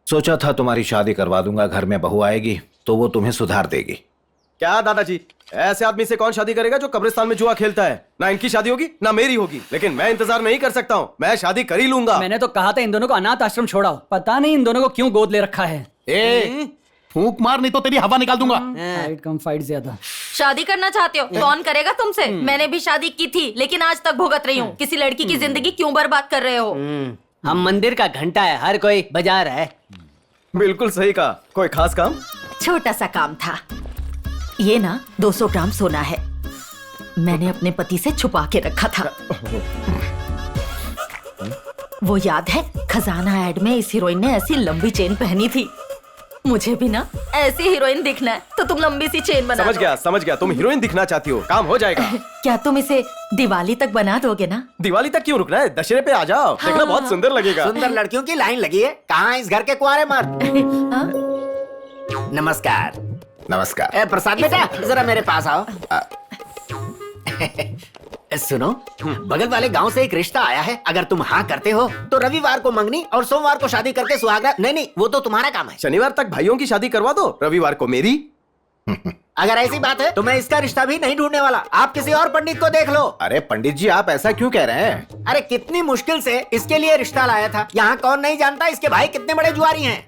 सोचा था तुम्हारी शादी करवा दूंगा, घर में बहू आएगी तो वो तुम्हें सुधार देगी। क्या दादाजी, ऐसे आदमी से कौन शादी करेगा जो कब्रिस्तान में जुआ खेलता है? ना इनकी शादी होगी ना मेरी होगी, लेकिन मैं इंतजार नहीं कर सकता हूँ, मैं शादी कर ही लूंगा। मैंने तो कहा था इन दोनों को अनाथ आश्रम छोड़ाओ, पता नहीं इन दोनों को क्यों गोद ले रखा है। फूंक मार नहीं तो तेरी हवा निकाल दूंगा। फाइट कम फाइट ज्यादा। शादी करना चाहते हो? कौन करेगा तुमसे? मैंने भी शादी की थी लेकिन आज तक भुगत रही हूँ। किसी लड़की की जिंदगी क्यों बर्बाद कर रहे हो? हम मंदिर का घंटा है, हर कोई बजा रहा है। बिल्कुल सही कहा। कोई खास काम? छोटा सा काम था। ये ना 200 ग्राम सोना है, मैंने अपने पति से छुपा के रखा था। वो याद है खजाना ऐड में इस हीरोइन ने ऐसी लंबी चेन पहनी थी। मुझे भी ना ऐसी हीरोइन दिखना है तो तुम लंबी सी चेन बना दो। समझ गया, तुम हीरोइन दिखना चाहती हो, काम हो जाएगा। क्या तुम इसे दिवाली तक बना दोगे ना? दिवाली तक क्यों रुकना है, दशहरे पे आ जाओ। हाँ। देखना बहुत सुंदर लगेगा। सुंदर लड़कियों की लाइन लगी है, कहाँ इस घर के कुंवारे मर्द? नमस्कार। नमस्कार। प्रसाद बेटा जरा मेरे पास आओ। सुनो, बगल वाले गांव से एक रिश्ता आया है, अगर तुम हाँ करते हो तो रविवार को मंगनी और सोमवार को शादी करके सुहागरात। नहीं, वो तो तुम्हारा काम है। शनिवार तक भाइयों की शादी करवा दो, रविवार को मेरी। अगर ऐसी बात है तो मैं इसका रिश्ता भी नहीं ढूंढने वाला, आप किसी और पंडित को देख लो। अरे पंडित जी, आप ऐसा क्यों कह रहे हैं? अरे कितनी मुश्किल से इसके लिए रिश्ता लाया था, यहाँ कौन नहीं जानता इसके भाई कितने बड़े जुआरी हैं।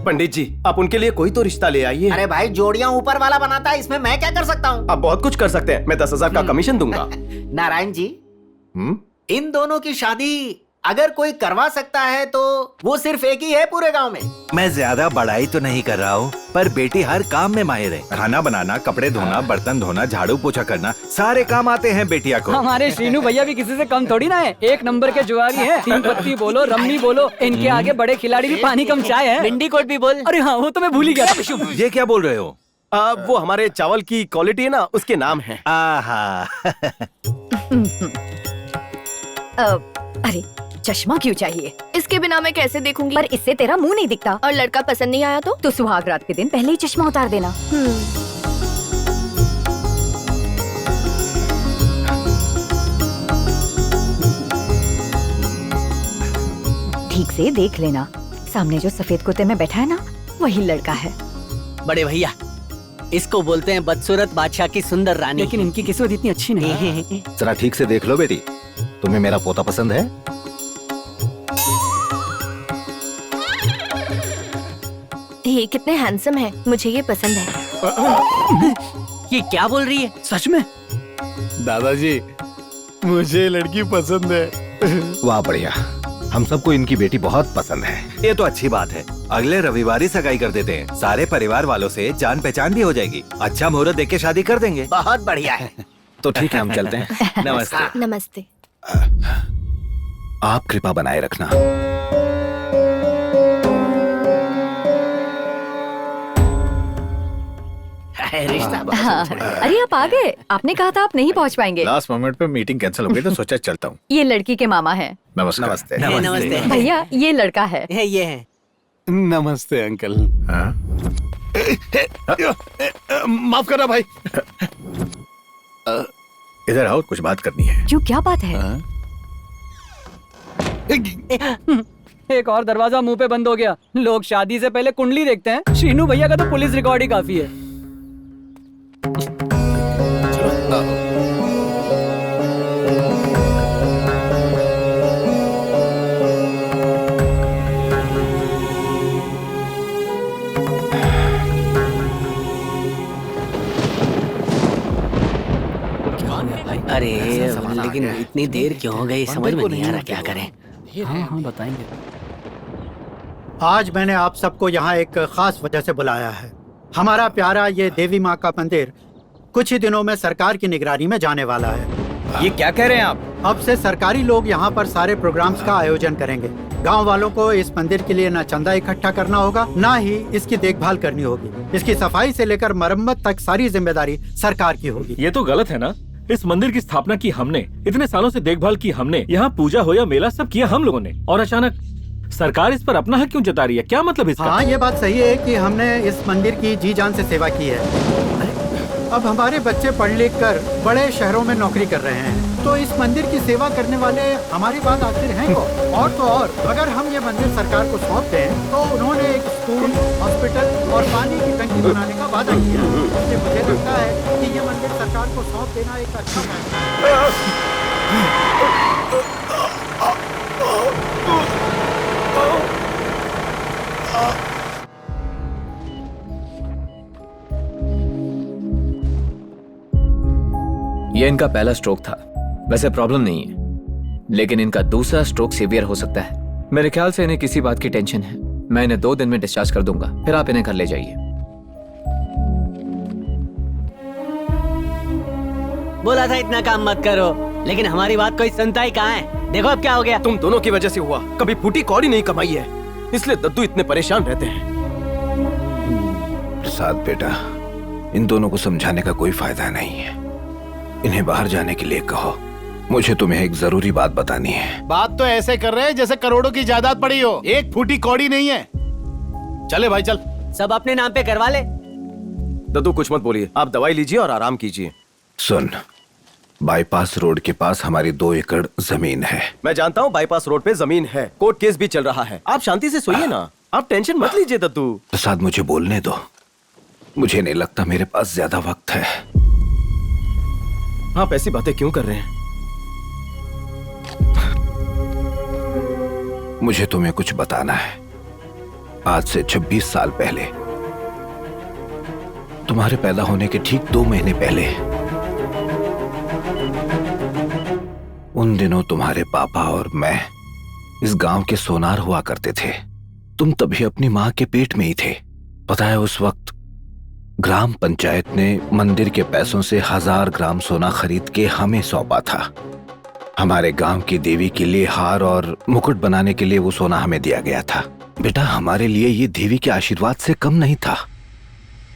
पंडित जी, आप उनके लिए कोई तो रिश्ता ले आइए। अरे भाई, जोड़ियां ऊपर वाला बनाता है, इसमें मैं क्या कर सकता हूँ? आप बहुत कुछ कर सकते हैं, मैं 10,000 का कमीशन दूंगा। नारायण जी, इन दोनों की शादी अगर कोई करवा सकता है तो वो सिर्फ एक ही है पूरे गांव में। मैं ज्यादा बड़ाई तो नहीं कर रहा हूँ, पर बेटी हर काम में माहिर है। खाना बनाना, कपड़े धोना, बर्तन धोना, झाड़ू पोछा करना, सारे काम आते हैं बेटिया को। हमारे श्रीनू भैया भी किसी से कम थोड़ी ना है, एक नंबर के जुआरी हैं। 3 पत्ती बोलो, रम्मी बोलो, इनके आगे बड़े खिलाड़ी भी पानी कम चाय है। भिंडी कोट भी बोल। अरे हाँ, वो तो मैं भूल ही गया था। ये क्या बोल रहे हो? वो हमारे चावल की क्वालिटी है ना, उसके नाम है। आहा। अरे चश्मा क्यों चाहिए? इसके बिना मैं कैसे देखूंगी? पर इससे तेरा मुंह नहीं दिखता। और लड़का पसंद नहीं आया तो सुहाग रात के दिन पहले ही चश्मा उतार देना। ठीक से देख लेना, सामने जो सफेद कुर्ते में बैठा है ना, वही लड़का है। बड़े भैया, इसको बोलते हैं बदसूरत बादशाह की सुंदर रानी। लेकिन इनकी किस्मत इतनी अच्छी नहीं है। जरा ठीक से देख लो बेटी, तुम्हें मेरा पोता पसंद है? ये कितने हैंडसम है, मुझे ये पसंद है। ये क्या बोल रही है? सच में? दादाजी, मुझे लड़की पसंद है। वाह बढ़िया, हम सबको इनकी बेटी बहुत पसंद है। ये तो अच्छी बात है, अगले रविवार ही सगाई कर देते हैं, सारे परिवार वालों से जान पहचान भी हो जाएगी। अच्छा मुहूर्त देख के शादी कर देंगे। बहुत बढ़िया है। तो ठीक है, हम चलते हैं। नमस्ते। नमस्ते। आप कृपा बनाए रखना। रिश्ता हाँ। अरे आप आ गए, आपने कहा था आप नहीं पहुंच पाएंगे। लास्ट मोमेंट पे मीटिंग कैंसिल हो गई तो सोचा चलता हूँ। ये लड़की के मामा है। नमस्कार। नमस्ते। नमस्ते। भैया ये लड़का है। ये है। नमस्ते अंकल। माफ करना भाई। इधर आओ, कुछ बात करनी है। क्यों, क्या बात है? एक और दरवाजा मुंह पे बंद हो गया। लोग शादी से पहले कुंडली देखते हैं, श्रीनू भैया का तो पुलिस रिकॉर्ड ही काफी है। अरे लेकिन इतनी देर क्यों हो गई, समझ में नहीं आ रहा क्या करें। हाँ बताएंगे। आज मैंने आप सबको यहाँ एक खास वजह से बुलाया है। हमारा प्यारा ये देवी माँ का मंदिर कुछ ही दिनों में सरकार की निगरानी में जाने वाला है। ये क्या कह रहे हैं आप? अब से सरकारी लोग यहाँ पर सारे प्रोग्राम्स का आयोजन करेंगे। गांव वालों को इस मंदिर के लिए न चंदा इकट्ठा करना होगा, न ही इसकी देखभाल करनी होगी। इसकी सफाई से लेकर मरम्मत तक सारी जिम्मेदारी सरकार की होगी। ये तो गलत है ना, इस मंदिर की स्थापना की हमने, इतने सालों से देखभाल की हमने, यहाँ पूजा हो या मेला सब किया हम लोगों ने, और अचानक सरकार इस पर अपना हक क्यों जता रही है? क्या मतलब इसका? हाँ, ये बात सही है कि हमने इस मंदिर की जी जान से सेवा की है। अब हमारे बच्चे पढ़ लिख कर बड़े शहरों में नौकरी कर रहे हैं, तो इस मंदिर की सेवा करने वाले हमारी बात आखिर हैं वो। और तो और अगर हम ये मंदिर सरकार को सौंप दें तो उन्होंने एक स्कूल, हॉस्पिटल और पानी की टंकी बनाने का वादा किया। इसलिए मुझे लगता है कि ये मंदिर सरकार को सौंप देना एक अच्छा फैसला है। ये इनका पहला स्ट्रोक था, वैसे प्रॉब्लम नहीं है, लेकिन इनका दूसरा स्ट्रोक सीवियर हो सकता है। मेरे ख्याल से इन्हें किसी बात की टेंशन है। मैं इन्हें 2 दिन में डिस्चार्ज कर दूंगा, फिर आप इन्हें घर ले जाइए। बोला था इतना काम मत करो, लेकिन हमारी बात कोई सुनता ही कहाँ है। देखो अब क्या हो गया। तुम दोनों की वजह से हुआ। कभी फूटी कौड़ी नहीं कमाई है, इसलिए दद्दू इतने परेशान रहते हैं। प्रसाद बेटा, इन दोनों को समझाने का कोई फायदा नहीं है। इन्हें बाहर जाने के लिए कहो। मुझे तुम्हें एक जरूरी बात बतानी है। बात तो ऐसे कर रहे हैं जैसे करोड़ों की जायदाद पड़ी हो, एक फूटी कौड़ी नहीं है। चले भाई चल। सब अपने नाम पे करवा ले। दद्दू कुछ मत बोलिए, आप दवाई लीजिए और आराम कीजिए। सुन, बाईपास रोड के पास हमारी 2 एकड़ जमीन है। मैं जानता हूँ बाईपास रोड पे जमीन है, कोर्ट केस भी चल रहा है। आप शांति से सोइए ना, आप टेंशन मत लीजिए दद्दू। प्रसाद मुझे बोलने दो, मुझे नहीं लगता मेरे पास ज्यादा वक्त है। आप ऐसी बातें क्यों कर रहे हैं? मुझे तुम्हें कुछ बताना है। आज से 26 साल पहले, तुम्हारे पैदा होने के ठीक 2 महीने पहले, उन दिनों तुम्हारे पापा और मैं इस गांव के सोनार हुआ करते थे। तुम तभी अपनी मां के पेट में ही थे। पता है, उस वक्त ग्राम पंचायत ने मंदिर के पैसों से 1000 ग्राम सोना खरीद के हमें सौंपा था। हमारे गांव की देवी के लिए हार और मुकुट बनाने के लिए वो सोना हमें दिया गया था। बेटा, हमारे लिए ये देवी के आशीर्वाद से कम नहीं था।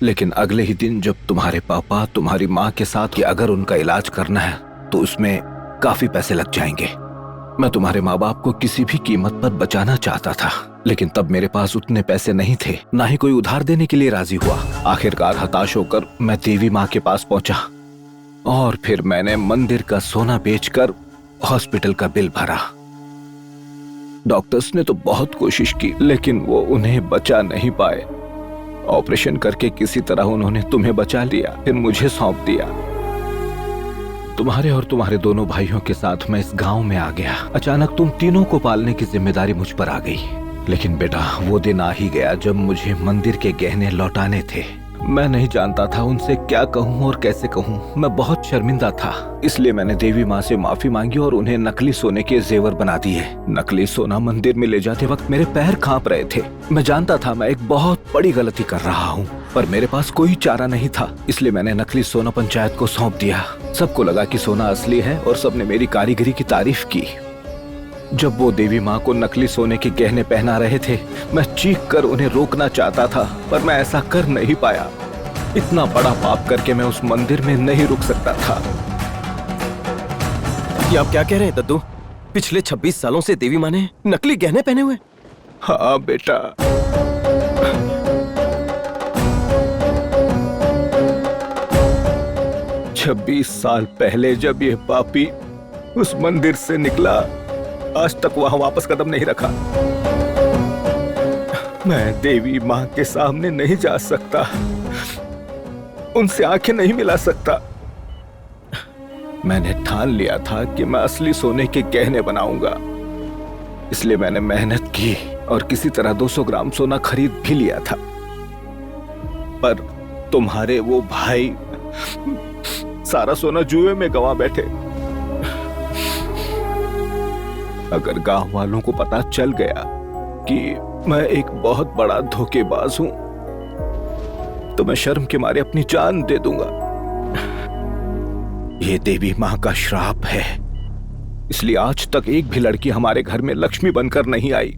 लेकिन अगले ही दिन जब तुम्हारे पापा तुम्हारी माँ के साथ कि अगर उनका इलाज करना है तो उसमें काफी पैसे लग जाएंगे। मैं तुम्हारे माँ बाप को किसी भी कीमत पर बचाना चाहता था, लेकिन तब मेरे पास उतने पैसे नहीं थे, ना ही कोई उधार देने के लिए राजी हुआ। आखिरकार हताश होकर मैं देवी माँ के पास पहुंचा और फिर मैंने मंदिर का सोना बेचकर हॉस्पिटल का बिल भरा। डॉक्टर्स ने तो बहुत कोशिश की, लेकिन वो उन्हें बचा नहीं पाए। ऑपरेशन करके किसी तरह उन्होंने तुम्हें बचा लिया, फिर मुझे सौंप दिया। तुम्हारे और तुम्हारे दोनों भाइयों के साथ मैं इस गांव में आ गया। अचानक तुम तीनों को पालने की जिम्मेदारी मुझ पर आ गई। लेकिन बेटा, वो दिन आ ही गया जब मुझे मंदिर के गहने लौटाने थे। मैं नहीं जानता था उनसे क्या कहूँ और कैसे कहूँ। मैं बहुत शर्मिंदा था, इसलिए मैंने देवी माँ से माफी मांगी और उन्हें नकली सोने के जेवर बना दिए। नकली सोना मंदिर में ले जाते वक्त मेरे पैर कांप रहे थे। मैं जानता था मैं एक बहुत बड़ी गलती कर रहा हूँ, पर मेरे पास कोई चारा नहीं था, इसलिए मैंने नकली सोना पंचायत को सौंप दिया। सबको लगा कि सोना असली है और सबने मेरी कारीगरी की तारीफ की। जब वो देवी माँ को नकली सोने के गहने पहना रहे थे, मैं चीख कर उन्हें रोकना चाहता था, पर मैं ऐसा कर नहीं पाया। इतना बड़ा पाप करके मैं उस मंदिर में नहीं रुक सकता था। ये आप क्या कह रहे हैं दद्दू? पिछले 26 सालों से देवी माँ ने नकली गहने पहने हुए? हाँ बेटा, 26 साल पहले जब ये पापी उस मंदिर से निकला, आज तक वहां वापस कदम नहीं रखा। मैं देवी माँ के सामने नहीं जा सकता, उनसे आंखें नहीं मिला सकता। मैंने ठान लिया था कि मैं असली सोने के गहने बनाऊंगा, इसलिए मैंने मेहनत की और किसी तरह 200 ग्राम सोना खरीद भी लिया था। पर तुम्हारे वो भाई सारा सोना जुए में गंवा बैठे। अगर गांव वालों को पता चल गया कि मैं एक बहुत बड़ा धोखेबाज हूं, तो मैं शर्म के मारे अपनी जान दे दूंगा। ये देवी मां का श्राप है, इसलिए आज तक एक भी लड़की हमारे घर में लक्ष्मी बनकर नहीं आई।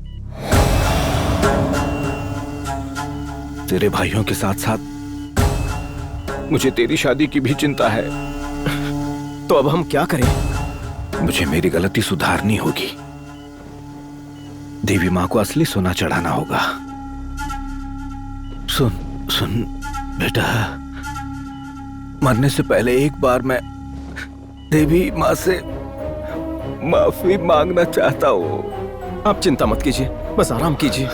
तेरे भाइयों के साथ साथ मुझे तेरी शादी की भी चिंता है। तो अब हम क्या करें? मुझे मेरी गलती सुधारनी होगी। देवी माँ को असली सोना चढ़ाना होगा। सुन सुन बेटा, मरने से पहले एक बार मैं देवी माँ से माफी मांगना चाहता हूँ। आप चिंता मत कीजिए, बस आराम कीजिए,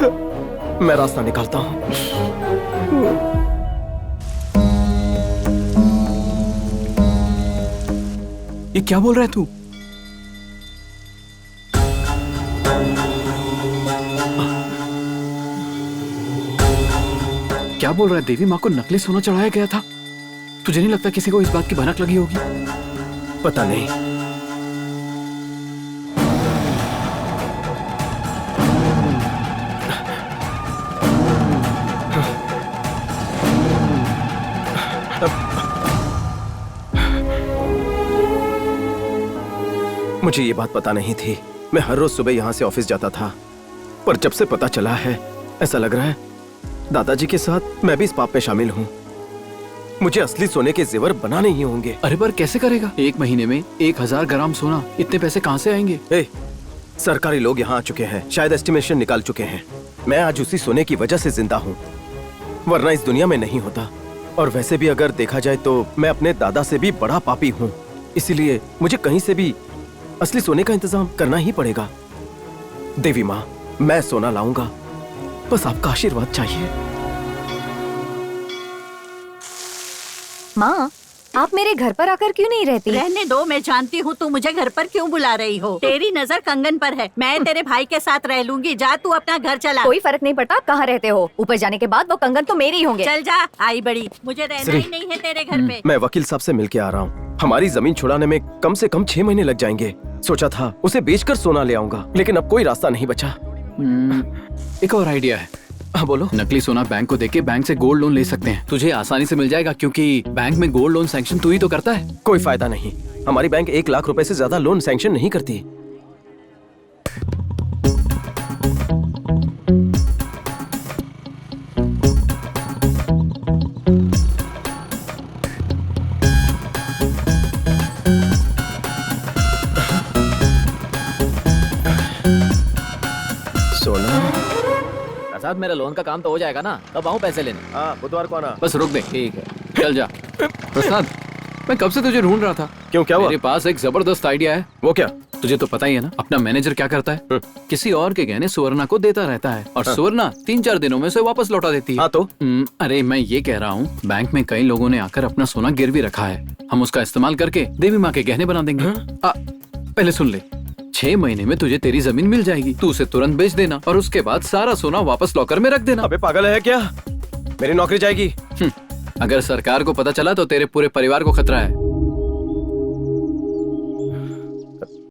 मैं रास्ता निकालता हूँ। ये क्या बोल रहा है तू? क्या बोल रहा है? देवी माँ को नकली सोना चढ़ाया गया था। तुझे नहीं लगता किसी को इस बात की भनक लगी होगी? पता नहीं। मुझे ये बात पता नहीं थी। मैं हर रोज सुबह यहाँ से ऑफिस जाता था, पर जब से पता चला है, ऐसा लग रहा है दादाजी के साथ मैं भी इस पाप में शामिल हूँ। मुझे असली सोने के जेवर बनाने ही होंगे। अरे पर कैसे करेगा? 1 महीने में 1000 ग्राम सोना, इतने पैसे कहाँ से आएंगे? सरकारी लोग यहाँ आ चुके हैं, शायद एस्टिमेशन निकाल चुके हैं। मैं आज उसी सोने की वजह से जिंदा हूँ, वरना इस दुनिया में नहीं होता। और वैसे भी अगर देखा जाए तो मैं अपने दादा से भी बड़ा पापी हूँ, इसीलिए मुझे कहीं से भी असली सोने का इंतजाम करना ही पड़ेगा। देवी माँ, मैं सोना लाऊंगा, बस आपका आशीर्वाद चाहिए। माँ, आप मेरे घर पर आकर क्यों नहीं रहती? रहने दो, मैं जानती हूँ तू मुझे घर पर क्यों बुला रही हो। तेरी नजर कंगन पर है, मैं तेरे भाई के साथ रह लूंगी। जा तू अपना घर चला। कोई फर्क नहीं पड़ता आप कहाँ रहते हो, ऊपर जाने के बाद वो कंगन तो मेरे ही होंगे। चल जा, आई बड़ी, मुझे रहना ही नहीं है तेरे घर पे। मैं वकील साहब से मिलके आ रहा हूँ। हमारी जमीन छुड़ाने में कम से कम 6 महीने लग जाएंगे। सोचा था उसे बेचकर सोना ले आऊंगा, लेकिन अब कोई रास्ता नहीं बचा। एक और आइडिया है। हाँ बोलो। नकली सोना बैंक को देके बैंक से गोल्ड लोन ले सकते हैं। तुझे आसानी से मिल जाएगा क्योंकि बैंक में गोल्ड लोन सैंक्शन तू ही तो करता है। कोई फायदा नहीं, हमारी बैंक 1 लाख रुपए से ज्यादा लोन सैंक्शन नहीं करती। प्रसाद, मेरा लोन का काम तो हो जाएगा ना? कब आऊँ पैसे लेने? हाँ, बुधवार को आना। बस रुक दे। ठीक है, चल जा। प्रसाद, मैं कब से तुझे ढूंढ रहा था। क्यों, क्या हुआ? मेरे पास एक जबरदस्त आइडिया है। वो क्या? तुझे तो पता ही है ना, अपना मैनेजर क्या करता है, किसी और के गहने सुवर्णा को देता रहता है और सुवर्णा 3-4 दिनों में उसे वापस लौटा देती है। हाँ तो? अरे मैं ये कह रहा हूँ, बैंक में कई लोगों ने आकर अपना सोना गिरवी रखा है, हम उसका इस्तेमाल करके देवी माँ के गहने बना देंगे। पहले सुन ले, 6 महीने में तुझे तेरी जमीन मिल जाएगी, तू उसे तुरंत बेच देना और उसके बाद सारा सोना वापस लॉकर में रख देना। अबे पागल है क्या? मेरी नौकरी जाएगी। अगर सरकार को पता चला तो तेरे पूरे परिवार को खतरा है।